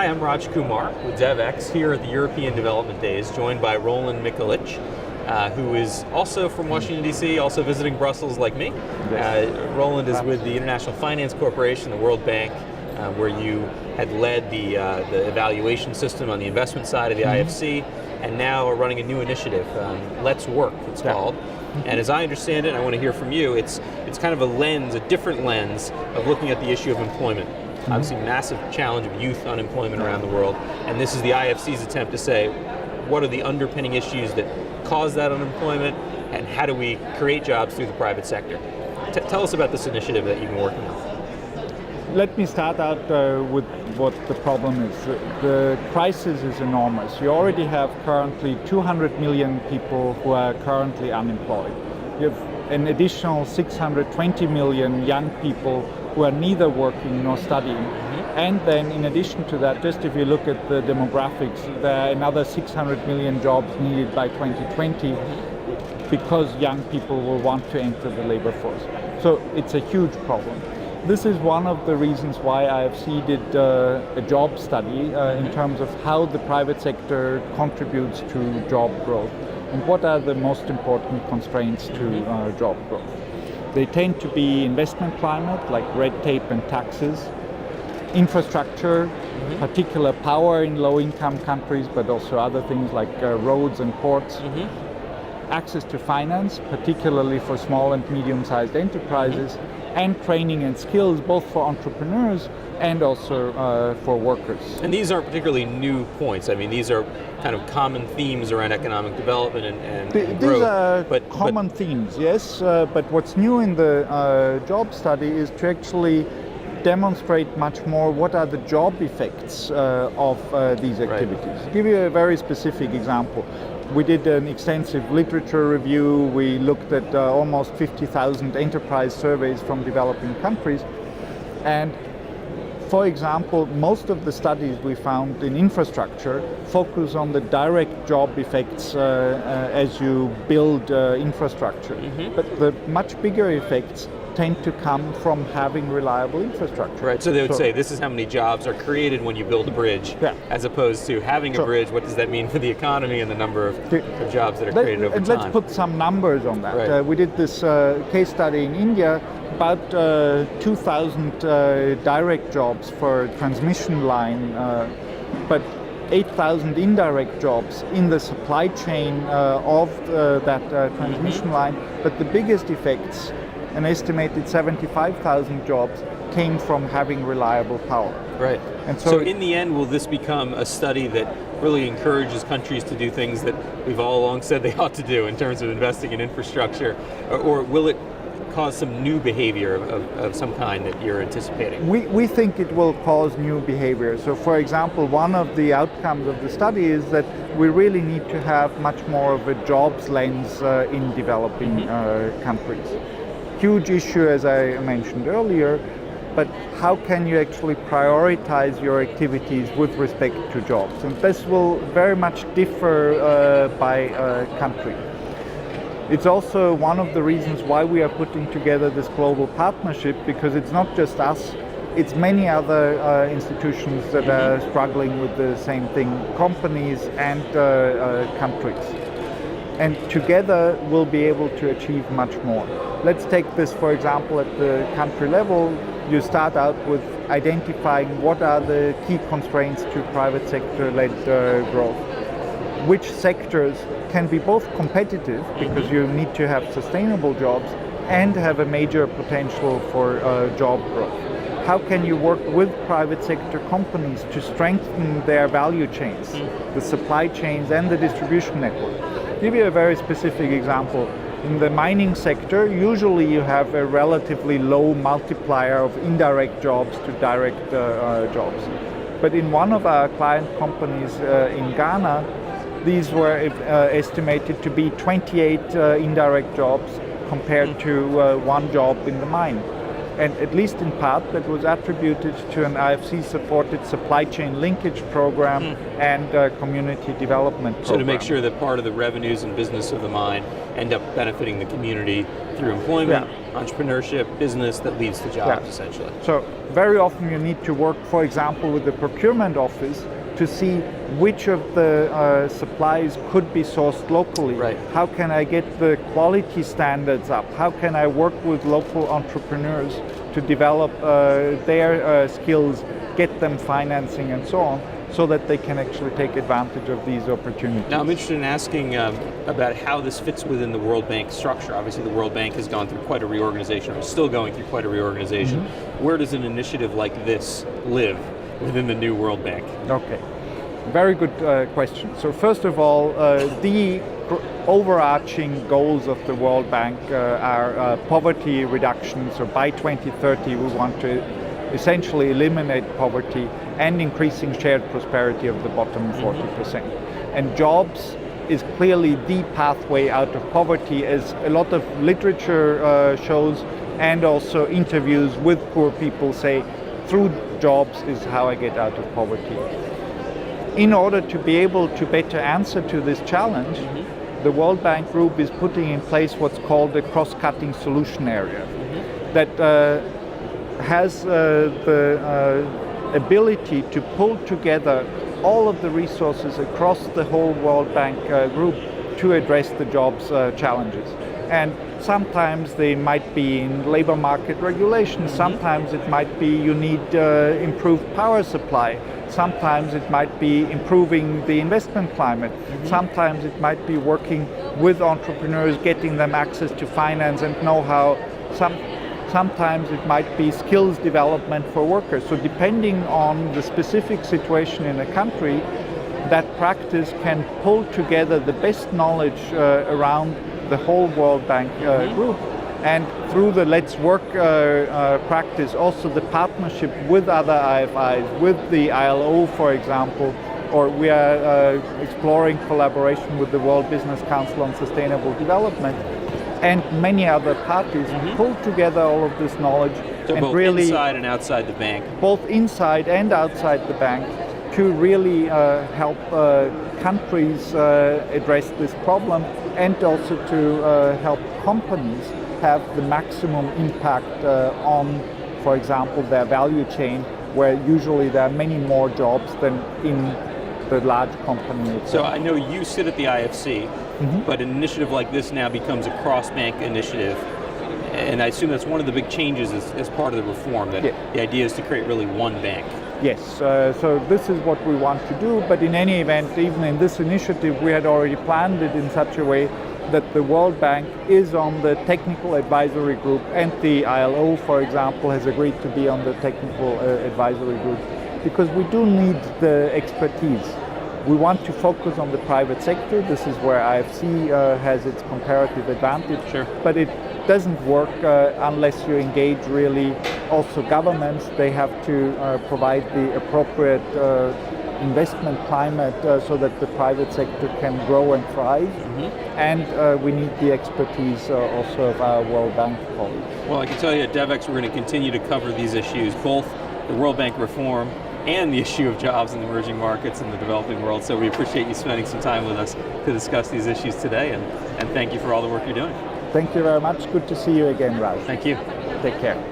Hi, I'm Raj Kumar with Devex here at the European Development Days, joined by Roland Michelitsch, who is also from Washington, D.C., also visiting Brussels like me. Roland is with the International Finance Corporation, the World Bank, where you had led the evaluation system on the investment side of the IFC, and now are running a new initiative, Let's Work, it's called. And as I understand it, and I want to hear from you, it's kind of a lens, a different lens of looking at the issue of employment. Obviously, massive challenge of youth unemployment around the world, and this is the IFC's attempt to say, what are the underpinning issues that cause that unemployment, and how do we create jobs through the private sector? Tell us about this initiative that you've been working on. Let me start out with what the problem is. The crisis is enormous. You already have currently 200 million people who are currently unemployed. You have an additional 620 million young people who are neither working nor studying. And then in addition to that, just if you look at the demographics, there are another 600 million jobs needed by 2020 because young people will want to enter the labor force. So it's a huge problem. This is one of the reasons why IFC did a job study in terms of how the private sector contributes to job growth and what are the most important constraints to job growth. They tend to be investment climate, like red tape and taxes, infrastructure, particular power in low-income countries, but also other things like roads and ports, access to finance, particularly for small and medium-sized enterprises, and training and skills, both for entrepreneurs and also for workers. And these aren't particularly new points. I mean, these are kind of common themes around economic development and growth. These are common themes, yes, but what's new in the job study is to actually demonstrate much more what are the job effects of these activities. I'll give you a very specific example. We did an extensive literature review. We looked at almost 50,000 enterprise surveys from developing countries. And for example, most of the studies we found in infrastructure focus on the direct job effects as you build infrastructure. But the much bigger effects tend to come from having reliable infrastructure. Right, so they would say this is how many jobs are created when you build a bridge, as opposed to having a bridge, what does that mean for the economy and the number of jobs that are created over time? Let's put some numbers on that. We did this case study in India, about 2,000 direct jobs for transmission line, but 8,000 indirect jobs in the supply chain of that transmission line, but the biggest effects, an estimated 75,000 jobs, came from having reliable power. Right. And so in the end, will this become a study that really encourages countries to do things that we've all along said they ought to do in terms of investing in infrastructure, or will it cause some new behavior of some kind that you're anticipating? We think it will cause new behavior. So for example, one of the outcomes of the study is that we really need to have much more of a jobs lens in developing countries. Huge issue, as I mentioned earlier, but how can you actually prioritize your activities with respect to jobs? And this will very much differ by country. It's also one of the reasons why we are putting together this global partnership, because it's not just us, it's many other institutions that are struggling with the same thing, companies and countries. And together we'll be able to achieve much more. Let's take this, for example, at the country level. You start out with identifying what are the key constraints to private sector-led growth. Which sectors can be both competitive, because you need to have sustainable jobs, and have a major potential for job growth. How can you work with private sector companies to strengthen their value chains, the supply chains and the distribution network? I'll give you a very specific example. In the mining sector, usually you have a relatively low multiplier of indirect jobs to direct jobs. But in one of our client companies in Ghana, these were estimated to be 28 indirect jobs compared to one job in the mine. And at least in part, that was attributed to an IFC-supported supply chain linkage program and community development program. So to make sure that part of the revenues and business of the mine end up benefiting the community through employment, entrepreneurship, business that leads to jobs, essentially. So very often you need to work, for example, with the procurement office to see which of the supplies could be sourced locally. Right. How can I get the quality standards up? How can I work with local entrepreneurs to develop their skills, get them financing and so on, so that they can actually take advantage of these opportunities. Now I'm interested in asking about how this fits within the World Bank structure. Obviously the World Bank has gone through quite a reorganization, or is still going through quite a reorganization. Where does an initiative like this live within the new World Bank? Okay, very good question. So first of all, the overarching goals of the World Bank are poverty reduction. So by 2030 we want to essentially eliminate poverty and increasing shared prosperity of the bottom 40%. And jobs is clearly the pathway out of poverty, as a lot of literature shows, and also interviews with poor people say, through jobs is how I get out of poverty. In order to be able to better answer to this challenge, the World Bank Group is putting in place what's called the Crosscutting Solution Area that has the ability to pull together all of the resources across the whole World Bank Group to address the jobs challenges. And sometimes they might be in labor market regulations, sometimes it might be you need improved power supply, sometimes it might be improving the investment climate, sometimes it might be working with entrepreneurs, getting them access to finance and know-how, sometimes it might be skills development for workers. So depending on the specific situation in a country, that practice can pull together the best knowledge around the whole World Bank group, and through the Let's Work practice, also the partnership with other IFIs, with the ILO, for example, or we are exploring collaboration with the World Business Council on Sustainable Development, and many other parties pull together all of this knowledge, so and both really inside and outside the bank. Both inside and outside the bank, to really help countries address this problem, and also to help companies have the maximum impact on, for example, their value chain, where usually there are many more jobs than in the large company itself. So I know you sit at the IFC, but an initiative like this now becomes a cross-bank initiative. And I assume that's one of the big changes as part of the reform, that the idea is to create really one bank. Yes, so this is what we want to do, but in any event, even in this initiative, we had already planned it in such a way that the World Bank is on the technical advisory group, and the ILO, for example, has agreed to be on the technical advisory group, because we do need the expertise. We want to focus on the private sector. This is where IFC has its comparative advantage, but it doesn't work unless you engage really also governments. They have to provide the appropriate investment climate so that the private sector can grow and thrive. And we need the expertise also of our World Bank colleagues. Well, I can tell you at Devex we're going to continue to cover these issues, both the World Bank reform and the issue of jobs in the emerging markets in the developing world. So we appreciate you spending some time with us to discuss these issues today, and thank you for all the work you're doing. Thank you very much. Good to see you again, Raj. Thank you. Take care.